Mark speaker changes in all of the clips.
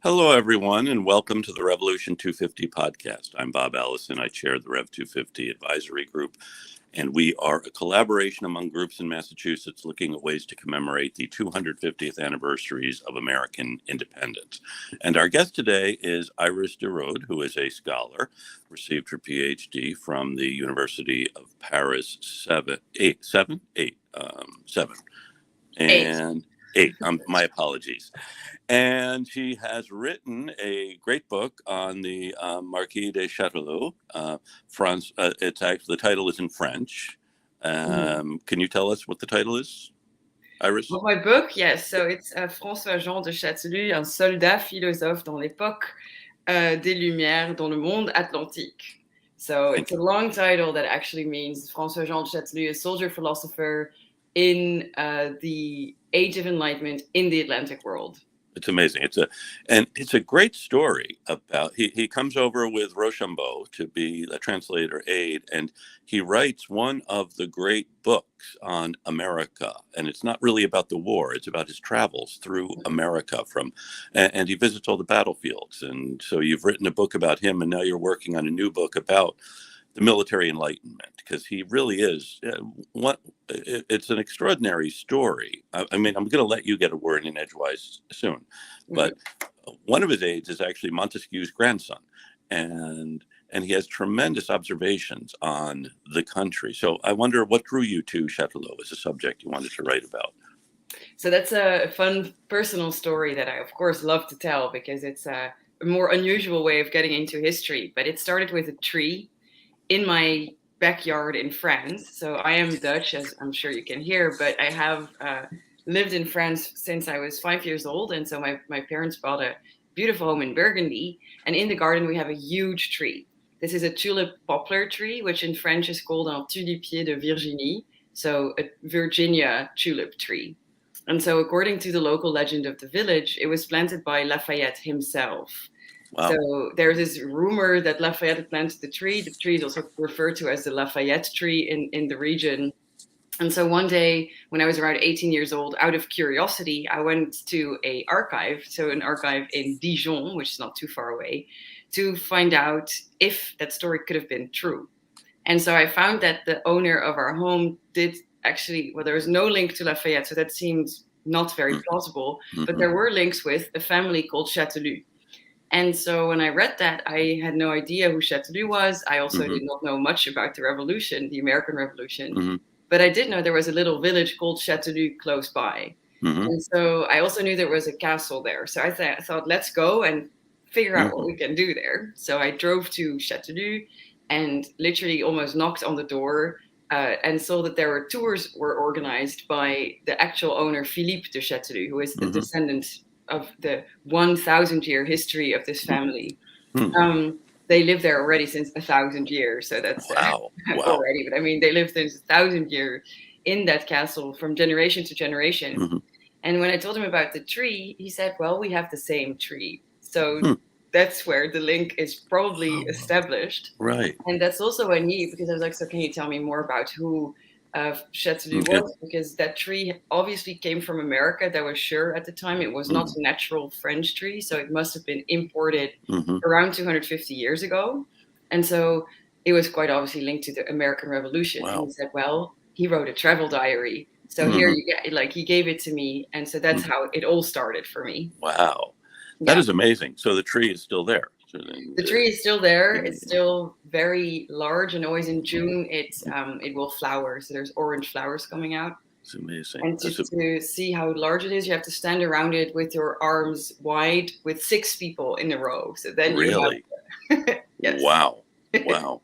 Speaker 1: Hello, everyone, and welcome to the Revolution 250 podcast. I'm Bob Allison. I chair the Rev 250 advisory group, and we are a collaboration among groups in Massachusetts looking at ways to commemorate the 250th anniversaries of American independence. And our guest today is Iris DeRode, who is a scholar, received her PhD from the University of Paris VIII,
Speaker 2: Eight.
Speaker 1: and eight. My apologies. And she has written a great book on the Marquis de Chastellux. France. It's actually the title is in French. Can you tell us what the title is, Iris?
Speaker 2: Well, my book, yes. So it's Francois-Jean de Chastellux, un soldat philosophe dans l'époque des Lumières dans le monde atlantique. So it's a long title that actually means Francois-Jean de Chastellux, a soldier philosopher in the Age of Enlightenment in the Atlantic world.
Speaker 1: It's amazing. It's a great story about he comes over with Rochambeau to be a translator aide, and he writes one of the great books on America. And it's not really about the war; it's about his travels through America and he visits all the battlefields. And so you've written a book about him, and now you're working on a new book about the military enlightenment, because he really is it's an extraordinary story. I mean, I'm going to let you get a word in edgewise soon, but one of his aides is actually Montesquieu's grandson, and he has tremendous observations on the country. So I wonder what drew you to Chastellux as a subject you wanted to write about.
Speaker 2: So that's a fun personal story that I, of course, love to tell, because it's a more unusual way of getting into history. But it started with a tree in my backyard in France. So I am Dutch, as I'm sure you can hear, but I have lived in France since I was 5 years old. And so my parents bought a beautiful home in Burgundy. And in the garden, we have a huge tree. This is a tulip poplar tree, which in French is called un tulipier de Virginie. So a Virginia tulip tree. And so according to the local legend of the village, it was planted by Lafayette himself.
Speaker 1: Wow.
Speaker 2: So there's this rumor that Lafayette had planted the tree. The tree is also referred to as the Lafayette tree in the region. And so one day when I was around 18 years old, out of curiosity, I went to an archive in Dijon, which is not too far away, to find out if that story could have been true. And so I found that the owner of our home did actually, well, there was no link to Lafayette, so that seemed not very plausible, but there were links with a family called Chastellux. And so when I read that, I had no idea who Chastellux was. I also did not know much about the revolution, the American Revolution. But I did know there was a little village called Chastellux close by. And so I also knew there was a castle there. So I thought, let's go and figure out what we can do there. So I drove to Chastellux and literally almost knocked on the door and saw that there were tours were organized by the actual owner, Philippe de Chastellux, who is the descendant of the 1,000-year history of this family. They lived there already since 1,000 years, so that's
Speaker 1: wow.
Speaker 2: already. But I mean, they lived since 1,000 years in that castle from generation to generation. And when I told him about the tree, he said, "Well, we have the same tree." So that's where the link is probably established.
Speaker 1: Right.
Speaker 2: And that's also when because I was like, "So can you tell me more about who Chastellux was?" Because that tree obviously came from America. That was sure at the time. It was not a natural French tree, so it must have been imported around 250 years ago. And so it was quite obviously linked to the American Revolution.
Speaker 1: Wow.
Speaker 2: And he said, well, he wrote a travel diary. So here you get, like, he gave it to me. And so that's how it all started for me.
Speaker 1: Wow. That is amazing. So the tree is still there.
Speaker 2: The tree is still there. It's still very large, and always in June it will flower. So there's orange flowers coming out.
Speaker 1: It's amazing.
Speaker 2: And to see how large it is, you have to stand around it with your arms wide with 6 people in a row. So then
Speaker 1: really,
Speaker 2: yes.
Speaker 1: Wow. Well,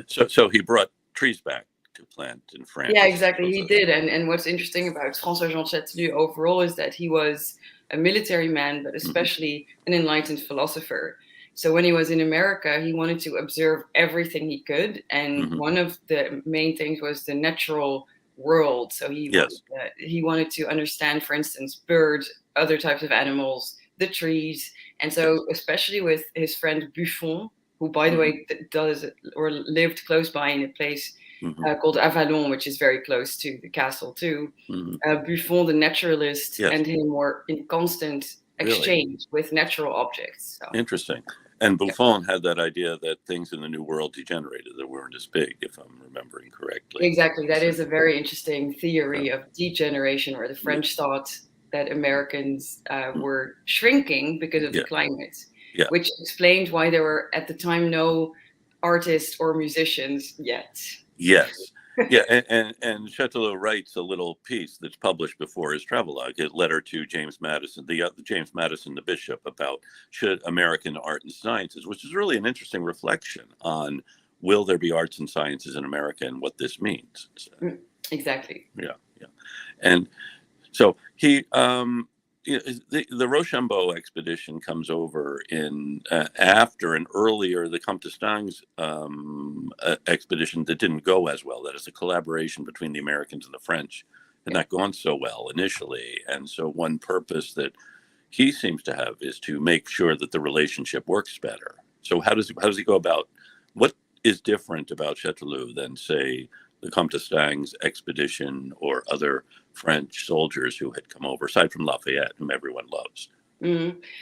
Speaker 1: so he brought trees back to plant in France.
Speaker 2: Yeah, exactly. He did. And what's interesting about Francois-Jean Chastellux overall is that he was a military man, but especially an enlightened philosopher. So when he was in America, he wanted to observe everything he could. And one of the main things was the natural world. So he wanted to understand, for instance, birds, other types of animals, the trees. And so especially with his friend Buffon, who, by the way, lived close by in a place called Avalon, which is very close to the castle too. Buffon, the naturalist, and him were in constant exchange with natural objects. So,
Speaker 1: interesting. And
Speaker 2: yeah.
Speaker 1: Buffon had that idea that things in the New World degenerated, that weren't as big, if I'm remembering correctly.
Speaker 2: Exactly. That is a very interesting theory
Speaker 1: Yeah.
Speaker 2: of degeneration, where the French thought that Americans
Speaker 1: Mm.
Speaker 2: were shrinking because of the
Speaker 1: Yeah.
Speaker 2: climate,
Speaker 1: Yeah.
Speaker 2: which explained why there were at the time no artists or musicians yet.
Speaker 1: Yes. Yeah, and Chastellux writes a little piece that's published before his travelogue, a letter to James Madison, James Madison, the bishop, about should American art and sciences, which is really an interesting reflection on will there be arts and sciences in America and what this means. So,
Speaker 2: Exactly.
Speaker 1: yeah, yeah, and so the Rochambeau expedition comes over in after an earlier, the Comte d'Estaing's expedition that didn't go as well. That is a collaboration between the Americans and the French had not gone so well initially, and so one purpose that he seems to have is to make sure that the relationship works better. So how does he go about? What is different about Chastellux than, say, the Comte d'Estaing's expedition or other French soldiers who had come over, aside from Lafayette, whom everyone loves?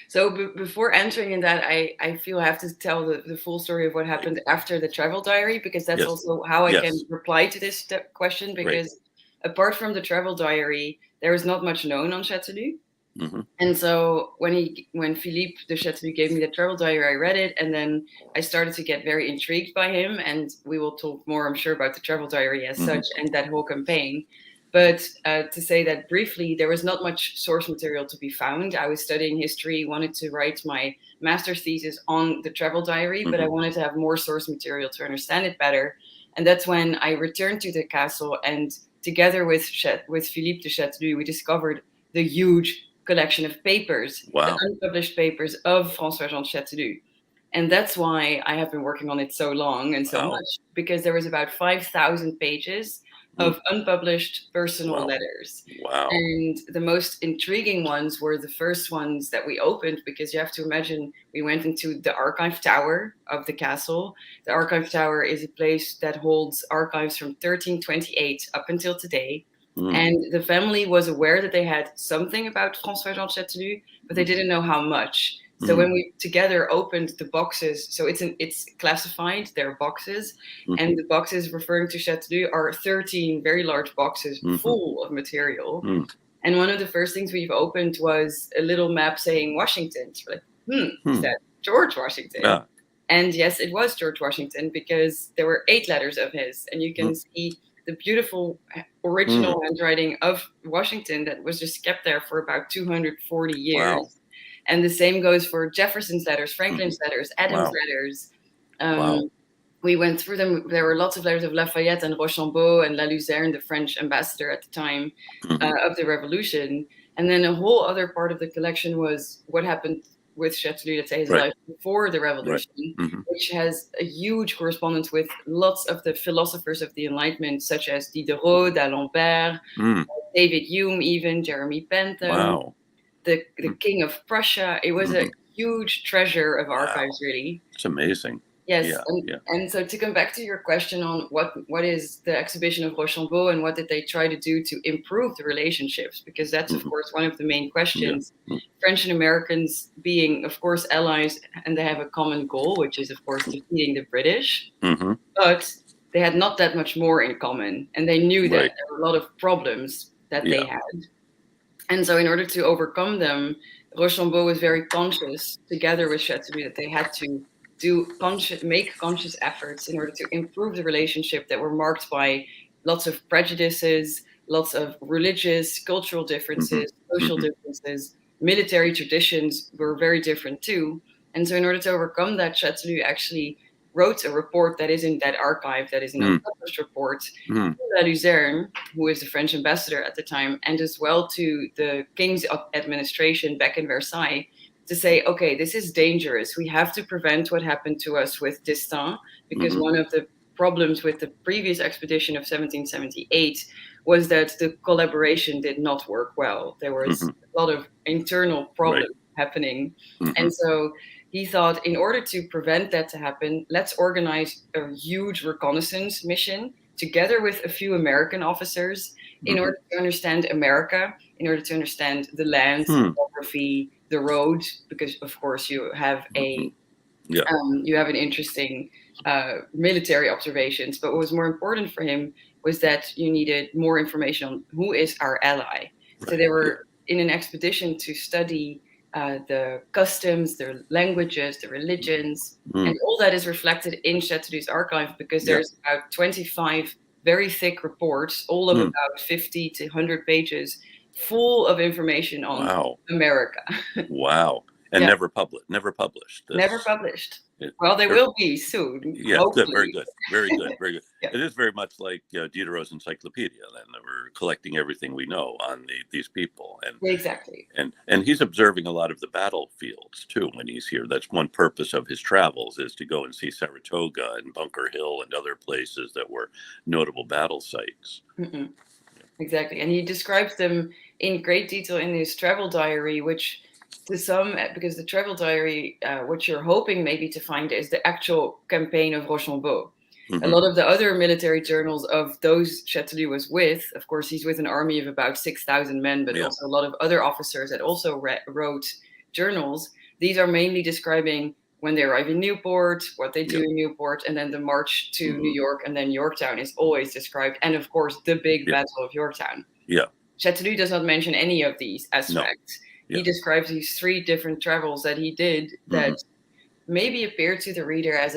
Speaker 2: So before entering in that, I feel I have to tell the full story of what happened after the travel diary, because that's
Speaker 1: Yes.
Speaker 2: also how I can
Speaker 1: Yes.
Speaker 2: reply to this question. Because apart from the travel diary, there is not much known on Chastellux.
Speaker 1: Mm-hmm.
Speaker 2: And so when Philippe de Chastellux gave me the travel diary, I read it, and then I started to get very intrigued by him. And we will talk more, I'm sure, about the travel diary as such and that whole campaign. But to say that briefly, there was not much source material to be found. I was studying history, wanted to write my master's thesis on the travel diary, but I wanted to have more source material to understand it better. And that's when I returned to the castle, and together with Philippe de Chastellux, we discovered the huge collection of papers, the unpublished papers of Francois-Jean Chastellux. And that's why I have been working on it so long and so much, because there was about 5,000 pages of unpublished personal letters.
Speaker 1: Wow.
Speaker 2: And the most intriguing ones were the first ones that we opened, because you have to imagine we went into the archive tower of the castle. The archive tower is a place that holds archives from 1328 up until today. And the family was aware that they had something about Francois-Jean Chastellux, but they didn't know how much. So when we together opened the boxes, so it's classified, they're boxes, and the boxes referring to Chastellux are 13 very large boxes full of material. And one of the first things we've opened was a little map saying Washington. So we're like, is that George Washington?
Speaker 1: Yeah.
Speaker 2: And yes, it was George Washington, because there were 8 letters of his, and you can see the beautiful original handwriting of Washington that was just kept there for about 240 years.
Speaker 1: Wow.
Speaker 2: And the same goes for Jefferson's letters, Franklin's letters, Adams' letters. We went through them. There were lots of letters of Lafayette and Rochambeau and La Luzerne, the French ambassador at the time of the Revolution. And then a whole other part of the collection was what happened with Chastellux, let's say his life before the Revolution, which has a huge correspondence with lots of the philosophers of the Enlightenment, such as Diderot, D'Alembert, David Hume, even Jeremy Bentham, the King of Prussia. It was a huge treasure of archives, really.
Speaker 1: It's amazing.
Speaker 2: Yes, and so to come back to your question on what is the exhibition of Rochambeau and what did they try to do to improve the relationships, because that's of course one of the main questions. French and Americans being, of course, allies, and they have a common goal, which is, of course, defeating the British. But they had not that much more in common, and they knew that there were a lot of problems that they had. And so in order to overcome them, Rochambeau was very conscious, together with Chastellux, that they had to make conscious efforts in order to improve the relationship that were marked by lots of prejudices, lots of religious, cultural differences, social differences. Military traditions were very different too. And so in order to overcome that, Chastellux actually wrote a report that is in that archive, that is an unpublished report, to La Luzerne, who is the French ambassador at the time, and as well to the king's administration back in Versailles, to say, okay, this is dangerous. We have to prevent what happened to us with D'Estaing, because one of the problems with the previous expedition of 1778 was that the collaboration did not work well. There was a lot of internal problems happening. And so he thought, in order to prevent that to happen, let's organize a huge reconnaissance mission together with a few American officers in order to understand America, in order to understand the land, the geography, the road, because of course you have you have an interesting military observations. But what was more important for him was that you needed more information on who is our ally. So they were in an expedition to study the customs, their languages, the religions, and all that is reflected in Chastellux's archive, because there's about 25 very thick reports, all of about 50 to 100 pages, full of information on America.
Speaker 1: Wow. And never published.
Speaker 2: Never published. Well, they will be soon.
Speaker 1: Yeah,
Speaker 2: hopefully.
Speaker 1: good, very good, very good, very good.
Speaker 2: Yeah.
Speaker 1: It is very much like Diderot's encyclopedia. Then we're collecting everything we know on these people, and
Speaker 2: exactly.
Speaker 1: And he's observing a lot of the battlefields too when he's here. That's one purpose of his travels, is to go and see Saratoga and Bunker Hill and other places that were notable battle sites.
Speaker 2: Mm-hmm. Exactly, and he describes them in great detail in his travel diary, which, to some, because the travel diary, what you're hoping maybe to find is the actual campaign of Rochambeau. A lot of the other military journals of those Chastellux was with, of course, he's with an army of about 6,000 men, but also a lot of other officers that also wrote journals. These are mainly describing when they arrive in Newport, what they do in Newport, and then the march to New York, and then Yorktown is always described, and of course, the big Battle of Yorktown. Chastellux does not mention any of these aspects. He describes these 3 different travels that he did that maybe appear to the reader as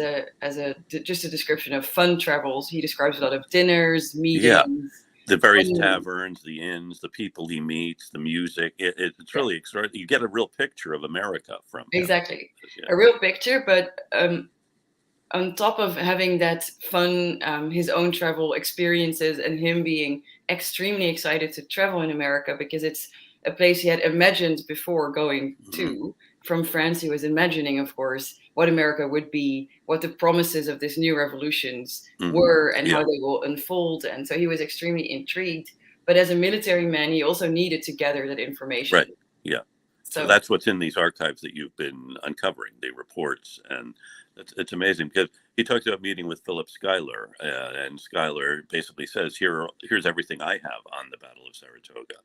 Speaker 2: just a description of fun travels. He describes a lot of dinners, meetings,
Speaker 1: the various taverns, the inns, the people he meets, the music. It's really extraordinary. You get a real picture of America from him.
Speaker 2: Exactly, a real picture. But on top of having that fun, his own travel experiences, and him being extremely excited to travel in America, because it's a place he had imagined before going to. From France, he was imagining, of course, what America would be, what the promises of this new revolutions were, and how they will unfold. And so he was extremely intrigued. But as a military man, he also needed to gather that information.
Speaker 1: Right. Yeah. So that's what's in these archives that you've been uncovering, the reports. And it's amazing, because he talks about meeting with Philip Schuyler, and Schuyler basically says, here's everything I have on the Battle of Saratoga.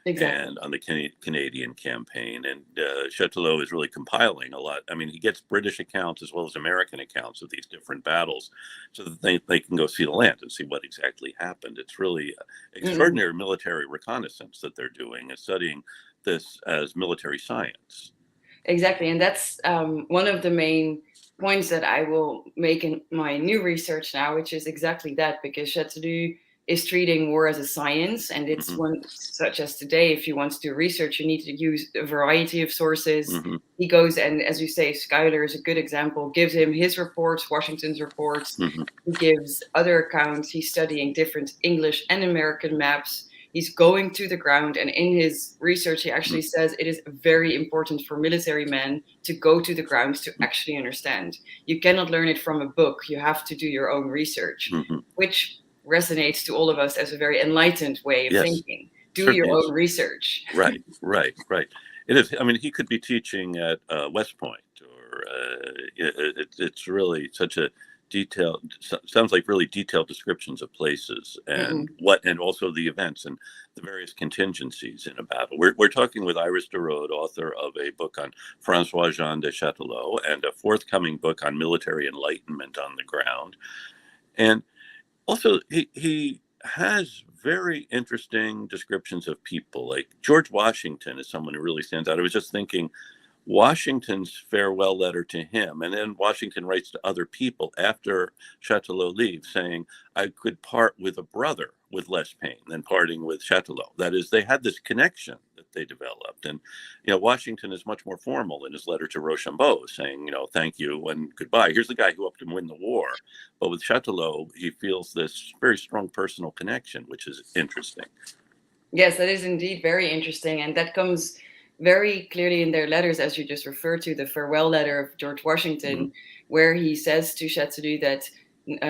Speaker 2: Exactly.
Speaker 1: And on the Canadian campaign. And Chastellux is really compiling a lot. I mean, he gets British accounts as well as American accounts of these different battles, so that they can go see the land and see what exactly happened. It's really extraordinary military reconnaissance that they're doing, and studying this as military science.
Speaker 2: Exactly. And that's one of the main points that I will make in my new research now, which is exactly that, because Chastellux is treating war as a science, and it's one such as today. If you want to do research, you need to use a variety of sources. He goes, and as you say, Schuyler is a good example, gives him his reports, Washington's reports. He gives other accounts. He's studying different English and American maps. He's going to the ground, and in his research, he actually says it is very important for military men to go to the ground to actually understand. You cannot learn it from a book. You have to do your own research, which resonates to all of us as a very enlightened way of thinking. Do your own research.
Speaker 1: Right. It is. I mean, he could be teaching at West Point, or it's really such a detailed. Sounds like really detailed descriptions of places and and also the events and the various contingencies in a battle. We're talking with Iris de Rode, author of a book on Francois-Jean Chastellux, and a forthcoming book on military enlightenment on the ground, and also, he has very interesting descriptions of people. Like George Washington is someone who really stands out. I was just thinking, Washington's farewell letter to him, and then Washington writes to other people after Chastellux leaves, saying, I could part with a brother with less pain than parting with Chastellux. That is, they had this connection that they developed. And, Washington is much more formal in his letter to Rochambeau, saying, thank you and goodbye. Here's the guy who helped him win the war. But with Chastellux, he feels this very strong personal connection, which is interesting.
Speaker 2: Yes, that is indeed very interesting. And that comes very clearly in their letters, as you just referred to, the farewell letter of George Washington, where he says to Chastellux that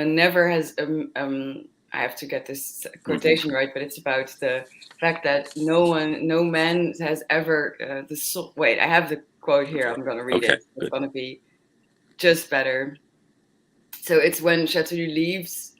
Speaker 2: never has, I have to get this quotation right, but it's about the fact that no man has ever, wait, I have the quote here, I'm going to read it. It's going to be just better. So it's when Chastellux leaves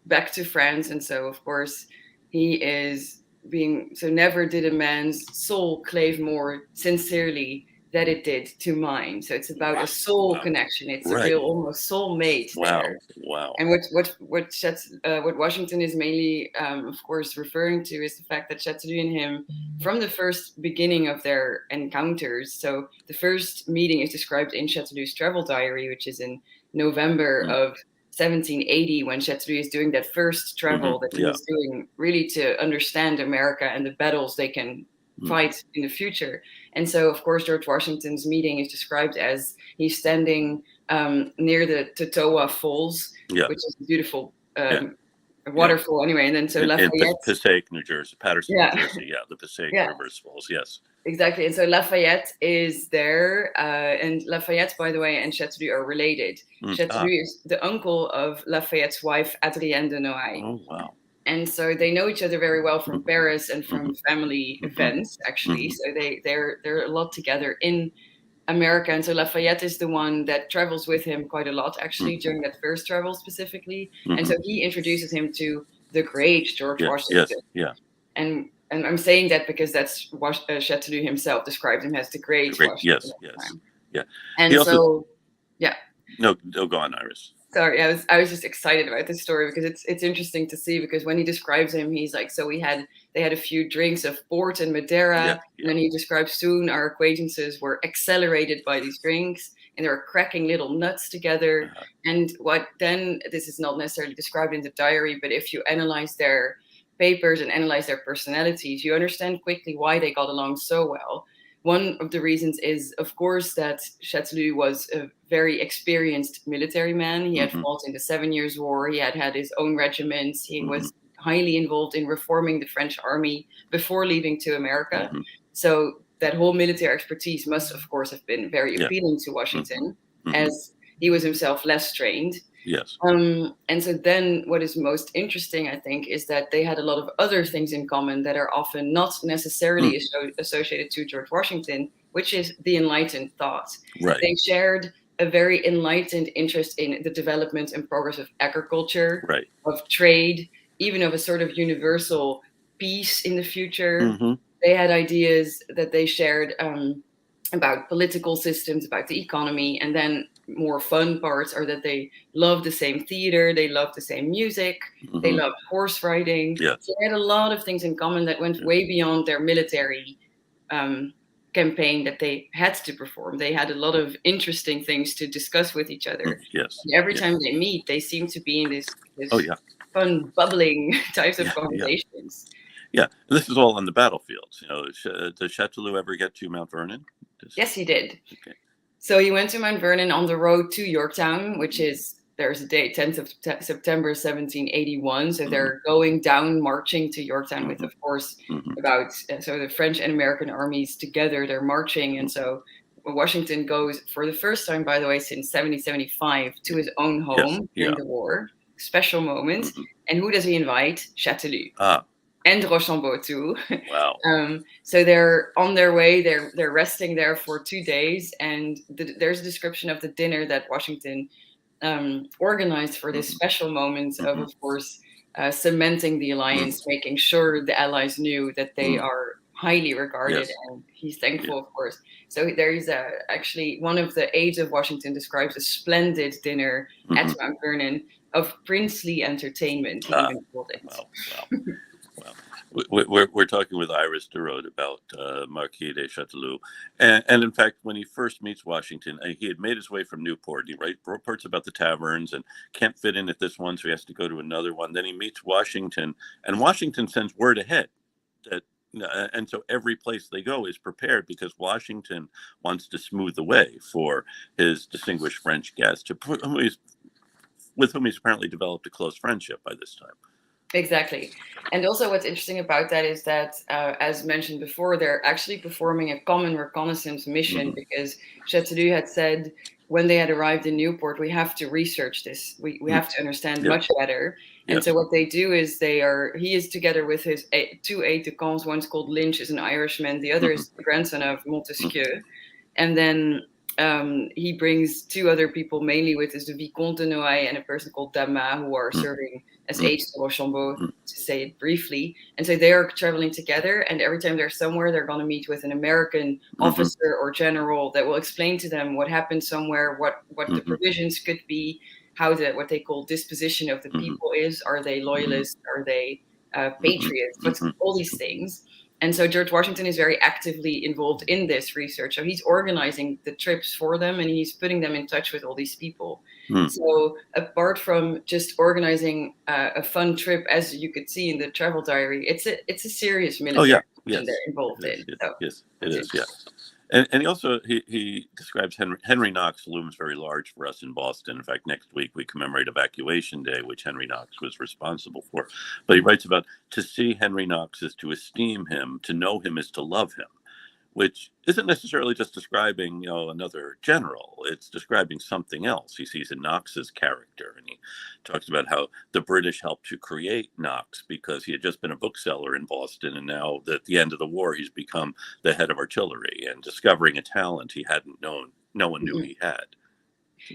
Speaker 2: back to France, and so of course he is never did a man's soul clave more sincerely that it did to mine. So it's about a soul connection. It's a real almost soulmate there.
Speaker 1: Wow.
Speaker 2: And what Washington is mainly, of course, referring to is the fact that Chastellux and him, from the first beginning of their encounters, so the first meeting is described in Chastellux's travel diary, which is in November of 1780, when Chastellux is doing that first travel that he was doing really to understand America and the battles they can fight in the future. And so, of course, George Washington's meeting is described as he's standing near the Totowa Falls, which is a beautiful waterfall anyway. And then so Lafayette...
Speaker 1: In Passaic, New Jersey, Patterson, New Jersey, the Passaic River's Falls, yes.
Speaker 2: Exactly. And so Lafayette is there. And Lafayette, by the way, and Chastellux are related. Chastellux is the uncle of Lafayette's wife, Adrienne de Noailles.
Speaker 1: Oh, wow.
Speaker 2: And so they know each other very well from Paris and from family events, actually. So they're a lot together in America. And so Lafayette is the one that travels with him quite a lot, actually, during that first travel specifically. And so he introduces him to the great George Washington. And I'm saying that because that's what Chastellux himself described him as the great Washington. And so,
Speaker 1: No, go on, Iris.
Speaker 2: Sorry, I was just excited about this story because it's interesting to see, because when he describes him, he's like, so they had a few drinks of port and Madeira, and then he describes soon our acquaintances were accelerated by these drinks and they were cracking little nuts together. And what then, this is not necessarily described in the diary, but if you analyze their papers and analyze their personalities, you understand quickly why they got along so well. One of the reasons is, of course, that Chastellux was a very experienced military man. He had fought in the 7 Years' War. He had his own regiments. He was highly involved in reforming the French army before leaving to America. So that whole military expertise must, of course, have been very appealing to Washington, as he was himself less trained.
Speaker 1: Yes.
Speaker 2: And so then what is most interesting, I think, is that they had a lot of other things in common that are often not necessarily associated to George Washington, which is the enlightened thought.
Speaker 1: Right.
Speaker 2: They shared a very enlightened interest in the development and progress of agriculture, of trade, even of a sort of universal peace in the future. They had ideas that they shared about political systems, about the economy, and then more fun parts are that they loved the same theater, they loved the same music, they loved horse riding. So they had a lot of things in common that went way beyond their military campaign that they had to perform. They had a lot of interesting things to discuss with each other. And every time they meet, they seem to be in this fun, bubbling types of conversations.
Speaker 1: This is all on the battlefields. Does Chastellux ever get to Mount Vernon?
Speaker 2: Yes, he did. So he went to Mount Vernon on the road to Yorktown, which is, there's a date, 10th of September 1781. So they're going down, marching to Yorktown with, of course, so the French and American armies together, they're marching. And so Washington goes for the first time, by the way, since 1775 to his own home during the war. Special moment. And who does he invite? Chastellux. And Rochambeau too.
Speaker 1: Wow.
Speaker 2: So they're on their way. They're resting there for 2 days, and there's a description of the dinner that Washington organized for this special moment of course, cementing the alliance, making sure the Allies knew that they are highly regarded, and he's thankful, of course. So there is actually one of the aides of Washington describes a splendid dinner at Mount Vernon of princely entertainment. He even called it.
Speaker 1: Wow. We're talking with Iris DeRode about Marquis de Chastellux. And in fact, when he first meets Washington, he had made his way from Newport. He reports about the taverns and can't fit in at this one, so he has to go to another one. Then he meets Washington, and Washington sends word ahead that, and so every place they go is prepared because Washington wants to smooth the way for his distinguished French guest, with whom he's apparently developed a close friendship by this time.
Speaker 2: Exactly. And also what's interesting about that is that, as mentioned before, they're actually performing a common reconnaissance mission because Chastellux had said when they had arrived in Newport, we have to research this. We have to understand much better. And so what they do is he is together with his two aides-de-camp. One's called Lynch, is an Irishman. The other is the grandson of Montesquieu. And then he brings two other people, mainly with is the Vicomte de Noailles and a person called Damas, who are serving as aides to Rochambeau, to say it briefly. And so they are traveling together, and every time they're somewhere, they're going to meet with an American officer or general that will explain to them what happened somewhere, what the provisions could be, how what they call disposition of the people is. Are they loyalists? Are they patriots? What's all these things. And so George Washington is very actively involved in this research. So he's organizing the trips for them, and he's putting them in touch with all these people. So apart from just organizing a fun trip, as you could see in the travel diary, it's a serious military mission they're involved in.
Speaker 1: Yes, it is. Yeah. And he also he describes Henry Knox looms very large for us in Boston. In fact, next week we commemorate Evacuation Day, which Henry Knox was responsible for. But he writes about, to see Henry Knox is to esteem him, to know him is to love him, which isn't necessarily just describing, another general. It's describing something else he sees in Knox's character. And he talks about how the British helped to create Knox because he had just been a bookseller in Boston, and now at the end of the war, he's become the head of artillery and discovering a talent he hadn't known, no one knew he had.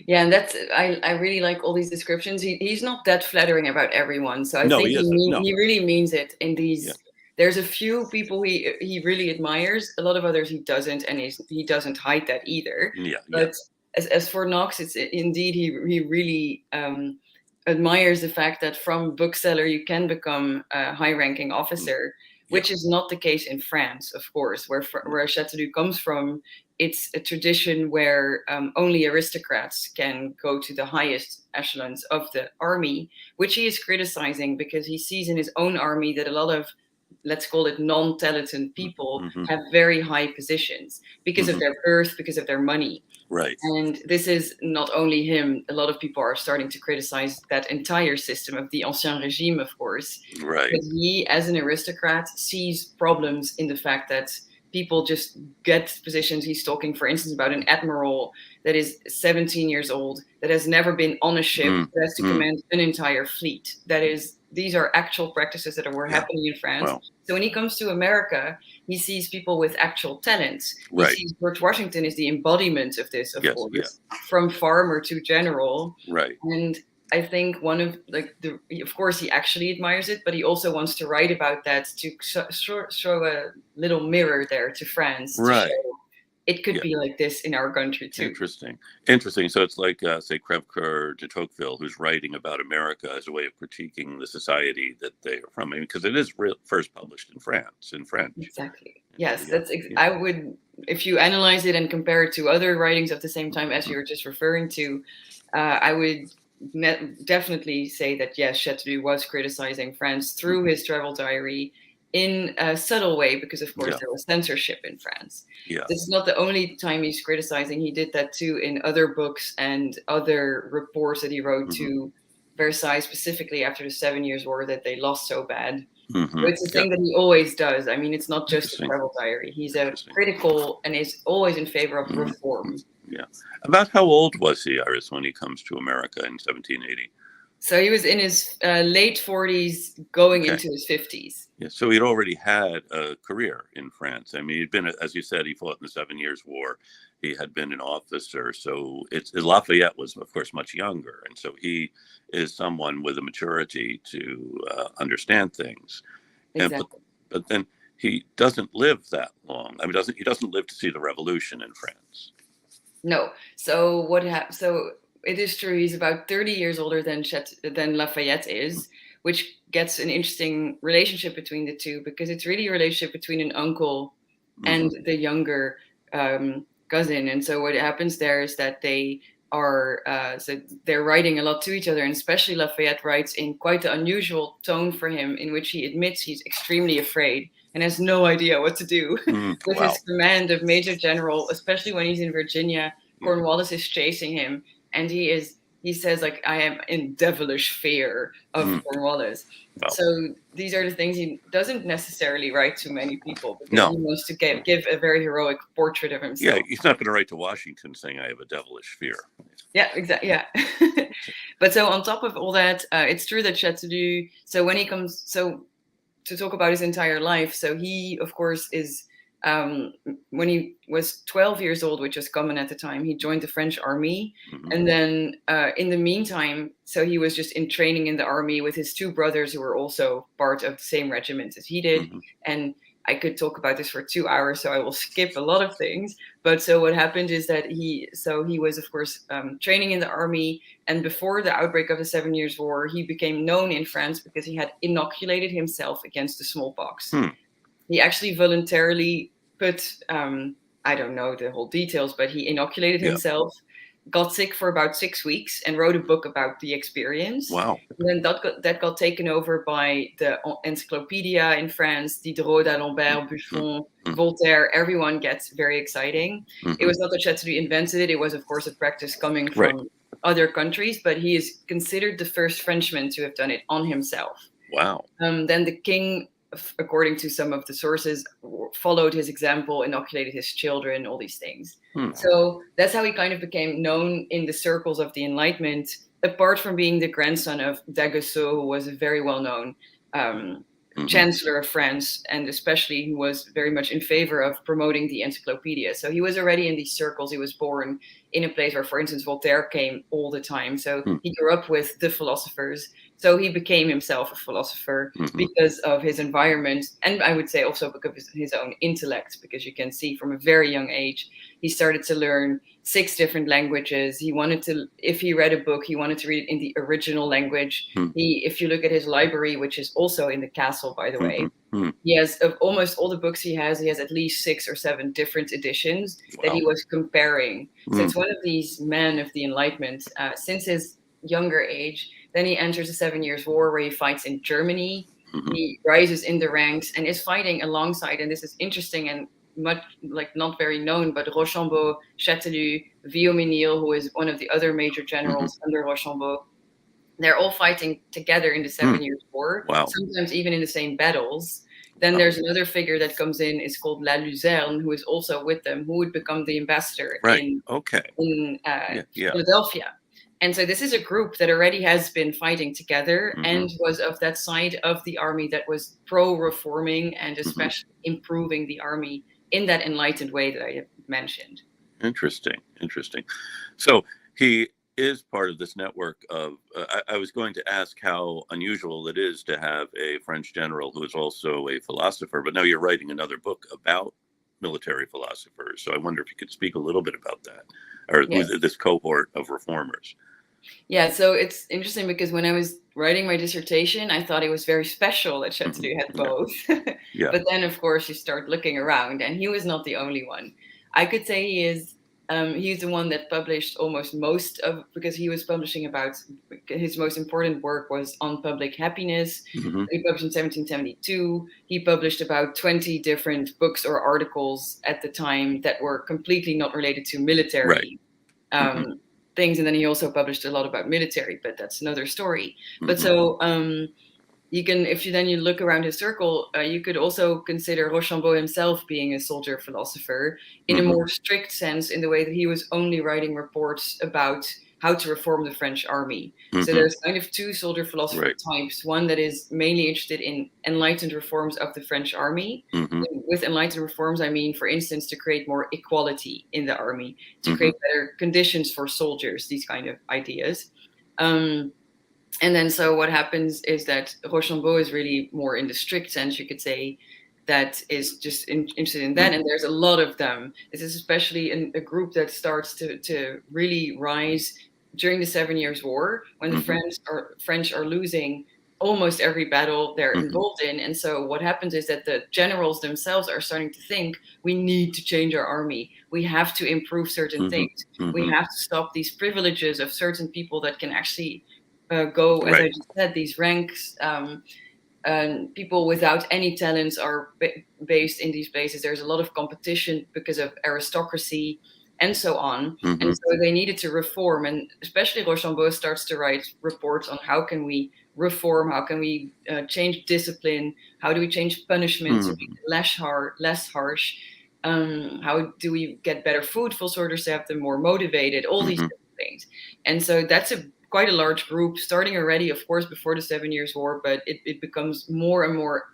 Speaker 2: Yeah, and that's I really like all these descriptions. He's not that flattering about everyone, so I think he really means it in these. Yeah. There's a few people he really admires. A lot of others he doesn't, and he doesn't hide that either.
Speaker 1: Yeah.
Speaker 2: But as for Knox, it's indeed he really admires the fact that from bookseller you can become a high-ranking officer, which is not the case in France, of course, where Chastellux comes from. It's a tradition where only aristocrats can go to the highest echelons of the army, which he is criticizing because he sees in his own army that a lot of, let's call it, non-talented people have very high positions because of their birth, because of their money.
Speaker 1: Right.
Speaker 2: And this is not only him. A lot of people are starting to criticize that entire system of the Ancien Regime, of course.
Speaker 1: Right.
Speaker 2: But he, as an aristocrat, sees problems in the fact that people just get positions. He's talking, for instance, about an admiral that is 17 years old, that has never been on a ship, that has to command an entire fleet. These are actual practices that were happening in France. Wow. So when he comes to America, he sees people with actual talents. He sees George Washington is the embodiment of this, of course, from farmer to general.
Speaker 1: Right.
Speaker 2: And I think of course, he actually admires it, but he also wants to write about that to show a little mirror there to France.
Speaker 1: Right.
Speaker 2: To show it could be like this in our country too.
Speaker 1: Interesting. So it's like, say, Crèvecoeur de Tocqueville, who's writing about America as a way of critiquing the society that they are from. Because it is first published in France, in French.
Speaker 2: Exactly. Yes, I would, if you analyze it and compare it to other writings of the same time as you were just referring to, I would definitely say that, yes, Chastellux was criticizing France through his travel diary in a subtle way, because of course there was censorship in France. This is not the only time he's criticizing. He did that too in other books and other reports that he wrote to Versailles, specifically after the 7 Years' War, that they lost so bad. So it's a thing that he always does. I mean, it's not just a travel diary. He's a critical and is always in favor of reform.
Speaker 1: Yeah. About how old was he, Iris, when he comes to America in 1780?
Speaker 2: So he was in his late 40s, going into his 50s.
Speaker 1: Yeah, so he'd already had a career in France. I mean, he'd been, as you said, he fought in the 7 Years' War. He had been an officer. So Lafayette was, of course, much younger. And so he is someone with a maturity to understand things.
Speaker 2: Exactly.
Speaker 1: But then he doesn't live that long. I mean, he doesn't live to see the revolution in France.
Speaker 2: No. So what happened? So it is true, he's about 30 years older than Lafayette is, which gets an interesting relationship between the two, because it's really a relationship between an uncle and the younger cousin. And so what happens there is that they are they're writing a lot to each other, and especially Lafayette writes in quite an unusual tone for him, in which he admits he's extremely afraid and has no idea what to do with his command of Major General, especially when he's in Virginia. Cornwallis is chasing him, and he says, like, I am in devilish fear of Cornwallis. Wow. So these are the things he doesn't necessarily write to many people, because he wants to give a very heroic portrait of himself.
Speaker 1: Yeah, he's not going to write to Washington saying, I have a devilish fear.
Speaker 2: Yeah, exactly. Yeah. But so on top of all that, it's true that Chastellux, so when he comes, so to talk about his entire life, so he, of course, is um, when he was 12 years old, which was common at the time, he joined the French army.
Speaker 1: Mm-hmm.
Speaker 2: And then in the meantime, so he was just in training in the army with his two brothers who were also part of the same regiment as he did.
Speaker 1: Mm-hmm.
Speaker 2: And I could talk about this for 2 hours, so I will skip a lot of things. But so what happened is that he was, of course, training in the army. And before the outbreak of the 7 Years' War, he became known in France because he had inoculated himself against the smallpox. He actually voluntarily put, I don't know the whole details, but he inoculated himself, got sick for about 6 weeks, and wrote a book about the experience.
Speaker 1: Wow.
Speaker 2: And then that got taken over by the encyclopedia in France, Diderot, d'Alembert, Buffon, Voltaire. Everyone gets very exciting. It was not that Chastellux invented it. It was, of course, a practice coming from other countries, but he is considered the first Frenchman to have done it on himself.
Speaker 1: Wow.
Speaker 2: Then the king, according to some of the sources, followed his example, inoculated his children, all these things. So that's how he kind of became known in the circles of the Enlightenment, apart from being the grandson of d'Aguesseau, who was a very well-known chancellor of France, and especially who was very much in favor of promoting the encyclopedia. So he was already in these circles. He was born in a place where, for instance, Voltaire came all the time. So he grew up with the philosophers. So he became himself a philosopher because of his environment, and I would say also because of his own intellect, because you can see from a very young age, he started to learn 6 different languages. He wanted to, if he read a book, he wanted to read it in the original language. If you look at his library, which is also in the castle, by the way, he has, of almost all the books he has at least 6 or 7 different editions that he was comparing. So it's one of these men of the Enlightenment since his younger age. Then he enters the 7 Years' War, where he fights in Germany. He rises in the ranks and is fighting alongside, and this is interesting and much like not very known, but Rochambeau, Chastellux, Viaumenil, who is one of the other major generals under Rochambeau. They're all fighting together in the 7 Years' War, sometimes even in the same battles. Then there's another figure that comes in, is called La Luzerne, who is also with them, who would become the ambassador in Philadelphia. And so this is a group that already has been fighting together and was of that side of the army that was pro-reforming and especially improving the army in that enlightened way that I have mentioned.
Speaker 1: Interesting. So he is part of this network of, I was going to ask how unusual it is to have a French general who is also a philosopher, but now you're writing another book about military philosophers. So I wonder if you could speak a little bit about that, or this cohort of reformers.
Speaker 2: Yeah, so it's interesting because when I was writing my dissertation, I thought it was very special that Chastellux had both. But then, of course, you start looking around, and he was not the only one. I could say he's the one that published almost most of, because he was publishing about, his most important work was on public happiness. He published in 1772. He published about 20 different books or articles at the time that were completely not related to military things, and then he also published a lot about military, but that's another story. But so you can, if you look around his circle, you could also consider Rochambeau himself being a soldier philosopher in a more strict sense, in the way that he was only writing reports about how to reform the French army. So there's kind of 2 soldier philosopher types. One that is mainly interested in enlightened reforms of the French army. With enlightened reforms, I mean, for instance, to create more equality in the army, to create better conditions for soldiers, these kind of ideas. And then so what happens is that Rochambeau is really more in the strict sense, you could say, that is just interested in that. And there's a lot of them. This is especially a group that starts to really rise during the 7 Years' War, when the French are losing almost every battle they're involved in. And so what happens is that the generals themselves are starting to think, we need to change our army. We have to improve certain things. We have to stop these privileges of certain people that can actually go, as I just said, these ranks. People without any talents are based in these places. There's a lot of competition because of aristocracy and so on. And so they needed to reform. And especially Rochambeau starts to write reports on how can we reform, how can we change discipline, how do we change punishment to make it less harsh, how do we get better food for soldiers to have them more motivated, all these different things. And so that's quite a large group, starting already, of course, before the 7 Years' War, but it becomes more and more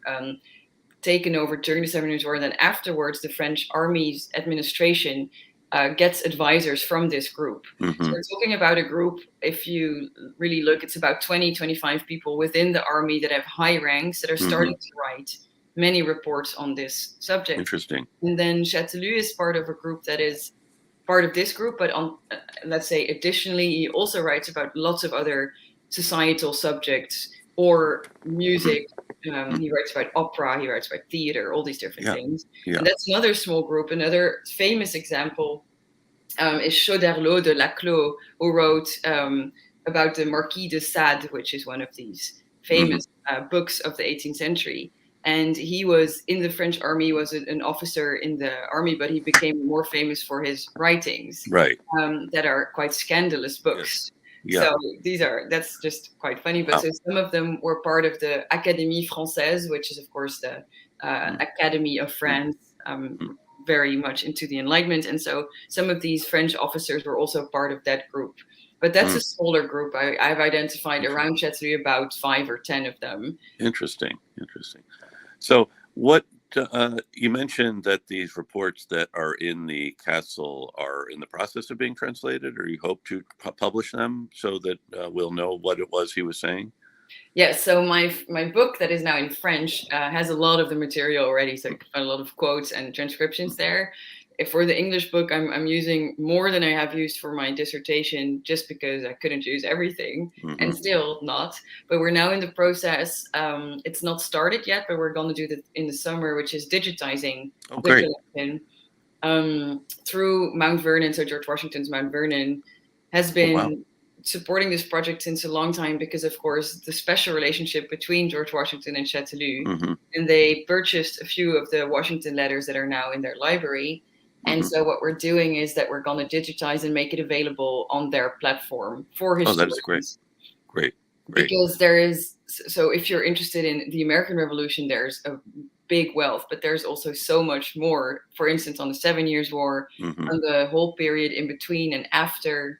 Speaker 2: taken over during the 7 Years' War, and then afterwards the French army's administration gets advisors from this group. So we're talking about a group, if you really look, it's about 20, 25 people within the army that have high ranks that are starting to write many reports on this subject.
Speaker 1: Interesting.
Speaker 2: And then Chastellux is part of a group that is part of this group, but on, let's say, additionally, he also writes about lots of other societal subjects or music. He writes about opera, he writes about theater, all these different things. And that's another small group. Another famous example is Choderlos de Laclos, who wrote about the Marquis de Sade, which is one of these famous books of the 18th century. And he was in the French army, was an officer in the army, but he became more famous for his writings, that are quite scandalous books. So that's just quite funny. But so some of them were part of the Académie Française, which is, of course, the Academy of France, very much into the Enlightenment. And so some of these French officers were also part of that group. But that's a smaller group. I've identified around Chastellux about 5 or 10 of them.
Speaker 1: Interesting. So what you mentioned that these reports that are in the castle are in the process of being translated, or you hope to publish them so that we'll know what it was he was saying?
Speaker 2: Yeah, so my book that is now in French has a lot of the material already, so you can find a lot of quotes and transcriptions there. For the English book, I'm using more than I have used for my dissertation, just because I couldn't use everything, and still not. But we're now in the process. It's not started yet, but we're going to do that in the summer, which is digitizing the collection through Mount Vernon. So George Washington's Mount Vernon has been supporting this project since a long time because, of course, the special relationship between George Washington and Chastellux. And they purchased a few of the Washington letters that are now in their library. And so what we're doing is that we're going to digitize and make it available on their platform for historians.
Speaker 1: Oh, that is great.
Speaker 2: Because there is, so if you're interested in the American Revolution, there's a big wealth, but there's also so much more. For instance, on the 7 Years' War, on the whole period in between and after.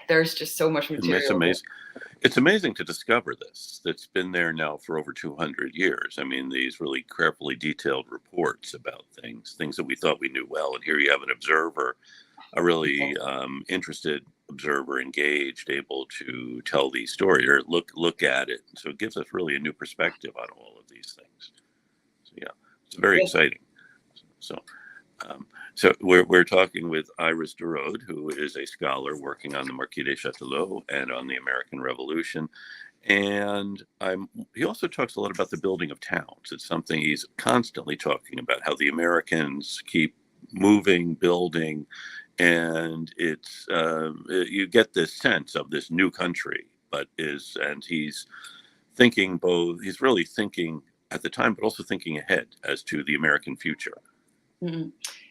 Speaker 2: There's just so much material.
Speaker 1: It's amazing to discover this. That's been there now for over 200 years. I mean, these really carefully detailed reports about things that we thought we knew well. And here you have an observer, a really interested observer, engaged, able to tell these stories or look at it. So it gives us really a new perspective on all of these things. So it's very exciting. So we're talking with Iris de Rode, who is a scholar working on the Marquis de Chastellux and on the American Revolution. And he also talks a lot about the building of towns. It's something he's constantly talking about, how the Americans keep moving, building, and it's you get this sense of this new country, and he's thinking he's really thinking at the time, but also thinking ahead as to the American future.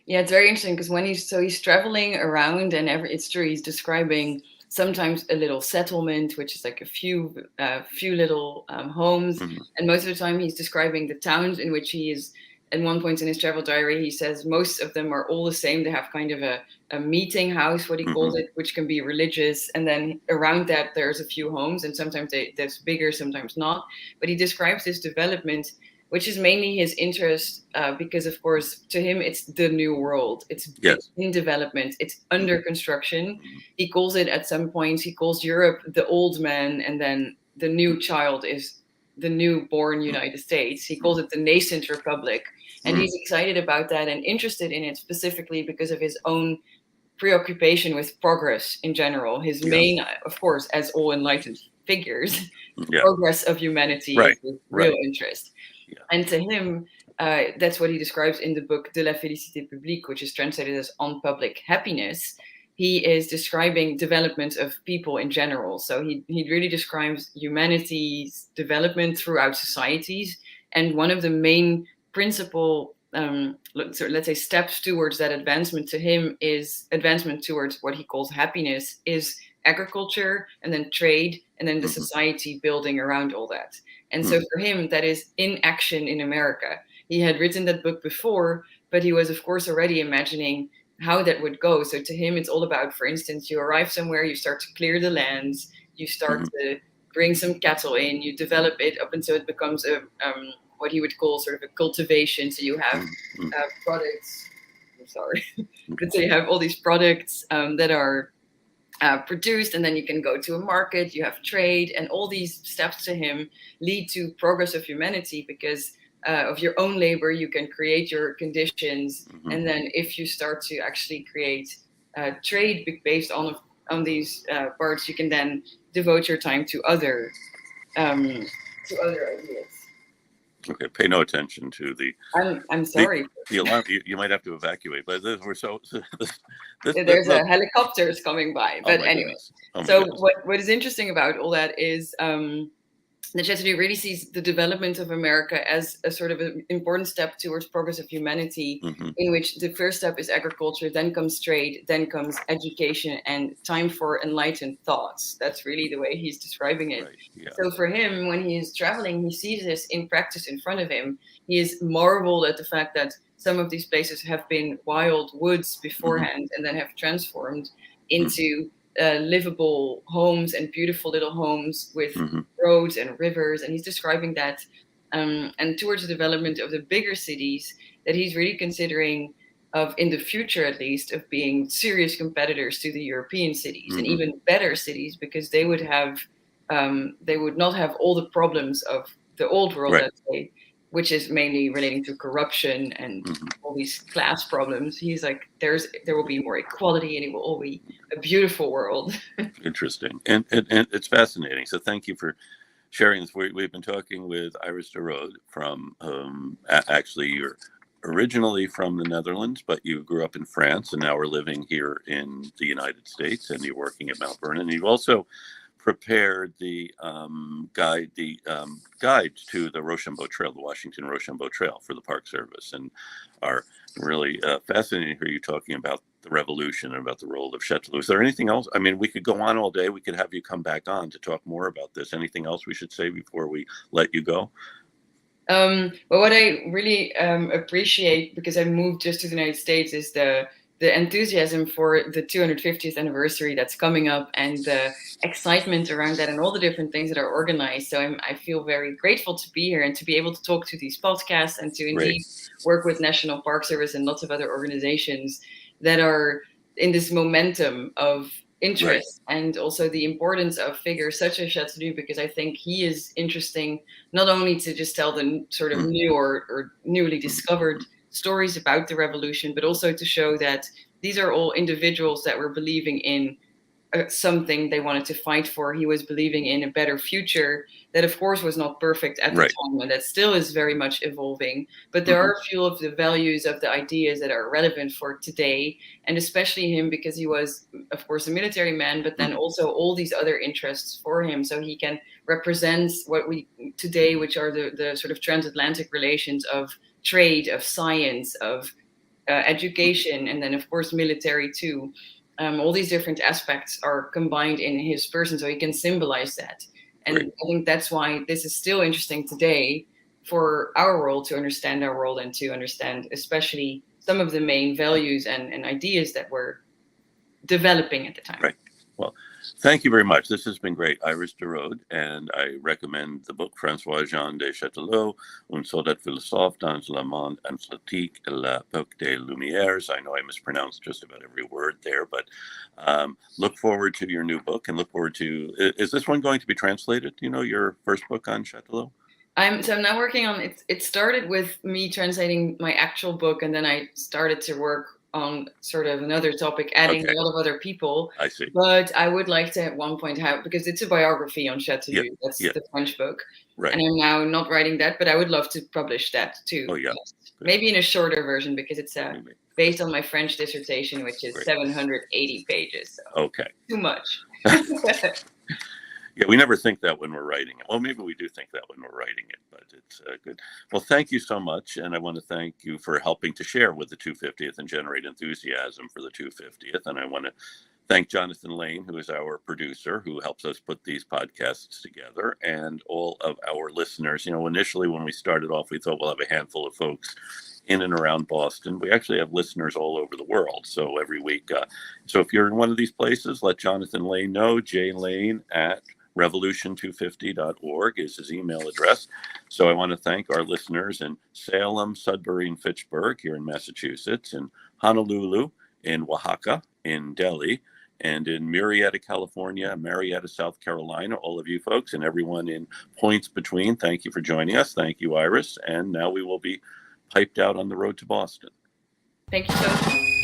Speaker 2: Yeah, it's very interesting because when he's traveling around, and it's true, he's describing sometimes a little settlement, which is like a few little homes, and most of the time he's describing the towns in which he is. At one point in his travel diary, he says most of them are all the same. They have kind of a meeting house, what he calls it, which can be religious, and then around that there's a few homes, and sometimes that's bigger, sometimes not. But he describes this development, which is mainly his interest, because, of course, to him, it's the new world. It's in development. It's under construction. He calls it, at some points, he calls Europe the old man, and then the new child is the newborn United States. He calls it the nascent republic. And he's excited about that and interested in it specifically because of his own preoccupation with progress in general. His main, of course, as all enlightened figures, progress of humanity is his real interest. And to him, that's what he describes in the book De la Félicité Publique, which is translated as On Public Happiness. He is describing development of people in general. So he really describes humanity's development throughout societies. And one of the main principal, let's say, steps towards that advancement to him is advancement towards what he calls happiness, is agriculture, and then trade, and then the society building around all that. And so for him, that is in action in America. He had written that book before, but he was, of course, already imagining how that would go. So to him, it's all about, for instance, you arrive somewhere, you start to clear the lands, you start to bring some cattle in, you develop it up until it becomes what he would call sort of a cultivation. So you have
Speaker 1: Mm-hmm.
Speaker 2: products. I'm sorry,
Speaker 1: Okay.
Speaker 2: but so you have all these products that are produced, and then you can go to a market, you have trade, and all these steps to him lead to progress of humanity, because of your own labor you can create your conditions,
Speaker 1: Mm-hmm.
Speaker 2: and then if you start to actually create trade based on these parts, you can then devote your time to other ideas.
Speaker 1: Okay, pay no attention to the
Speaker 2: I'm sorry.
Speaker 1: the alarm. You might have to evacuate, but we're
Speaker 2: There's a helicopters coming by,
Speaker 1: oh
Speaker 2: but
Speaker 1: my
Speaker 2: anyway.
Speaker 1: goodness. Oh my
Speaker 2: So
Speaker 1: goodness.
Speaker 2: what is interesting about all that is that Chastellux really sees the development of America as a sort of an important step towards progress of humanity,
Speaker 1: Mm-hmm.
Speaker 2: in which the first step is agriculture, then comes trade, then comes education, and time for enlightened thoughts. That's really the way he's describing it.
Speaker 1: Right. Yeah.
Speaker 2: So for him, when he is traveling, he sees this in practice in front of him. He is marveled at the fact that some of these places have been wild woods beforehand, and then have transformed into livable homes and beautiful little homes with roads and rivers. And he's describing that, and towards the development of the bigger cities that he's really considering, of in the future at least, of being serious competitors to the European cities, and even better cities, because they would have they would not have all the problems of the old world,
Speaker 1: Right.
Speaker 2: let's say, which is mainly relating to corruption and all these class problems. He's like, there will be more equality, and it will all be a beautiful world.
Speaker 1: Interesting, and it's fascinating. So thank you for sharing this. We've been talking with Iris de Rode from actually you're originally from the Netherlands, but you grew up in France, and now we're living here in the United States, and you're working at Mount Vernon. And you've also prepared the guide to the Rochambeau Trail, the Washington Rochambeau Trail, for the Park Service, and are really fascinating to hear you talking about the revolution and about the role of Chastellux. Is there anything else? I mean, we could go on all day. We could have you come back on to talk more about this. Anything else we should say before we let you go?
Speaker 2: Well, what I really appreciate, because I moved just to the United States, is the enthusiasm for the 250th anniversary that's coming up, and the excitement around that, and all the different things that are organized. So I feel very grateful to be here and to be able to talk to these podcasts, and to indeed work with National Park Service and lots of other organizations that are in this momentum of interest, and also the importance of figures such as Chastellux, because I think he is interesting not only to just tell the sort of new or newly discovered stories about the revolution, but also to show that these are all individuals that were believing in something they wanted to fight for. He was believing in a better future that, of course, was not perfect at the time, and that still is very much evolving. But there are a few of the values, of the ideas, that are relevant for today, and especially him, because he was, of course, a military man, but then also all these other interests for him. So he can represent what we today, which are the sort of transatlantic relations of trade, of science, of education, and then, of course, military too. All these different aspects are combined in his person, so he can symbolize that. And I think that's why this is still interesting today for our world, to understand our world, and to understand especially some of the main values and ideas that were developing at the time.
Speaker 1: Right. Well, thank you very much. This has been great, Iris de Rode, and I recommend the book Francois-Jean Chastellux, Un soldat philosophe dans le monde atlantique à l'époque des Lumières. I know I mispronounced just about every word there, but look forward to your new book, and look forward to, is this one going to be translated? You know, your first book on Chastellux?
Speaker 2: I'm now working on it. It started with me translating my actual book, and then I started to work on sort of another topic, adding a lot of other people.
Speaker 1: I see.
Speaker 2: But I would like to at one point have, because it's a biography on Chastellux. That's the French book.
Speaker 1: Right.
Speaker 2: And I'm now not writing that, but I would love to publish that too.
Speaker 1: Oh, yeah.
Speaker 2: Maybe in a shorter version, because it's based on my French dissertation, which is 780 pages. So too much.
Speaker 1: Yeah, we never think that when we're writing it. Well, maybe we do think that when we're writing it, but it's good. Well, thank you so much, and I want to thank you for helping to share with the 250th and generate enthusiasm for the 250th. And I want to thank Jonathan Lane, who is our producer, who helps us put these podcasts together, and all of our listeners. You know, initially when we started off, we thought we'll have a handful of folks in and around Boston. We actually have listeners all over the world. So every week, so if you're in one of these places, let Jonathan Lane know, jlane at revolution250.org is his email address. So I want to thank our listeners in Salem, Sudbury, and Fitchburg here in Massachusetts, in Honolulu, in Oaxaca, in Delhi, and in Murrieta, California, Marietta, South Carolina, all of you folks and everyone in points between. Thank you for joining us. Thank you, Iris. And now we will be piped out on the road to Boston.
Speaker 2: Thank you so much.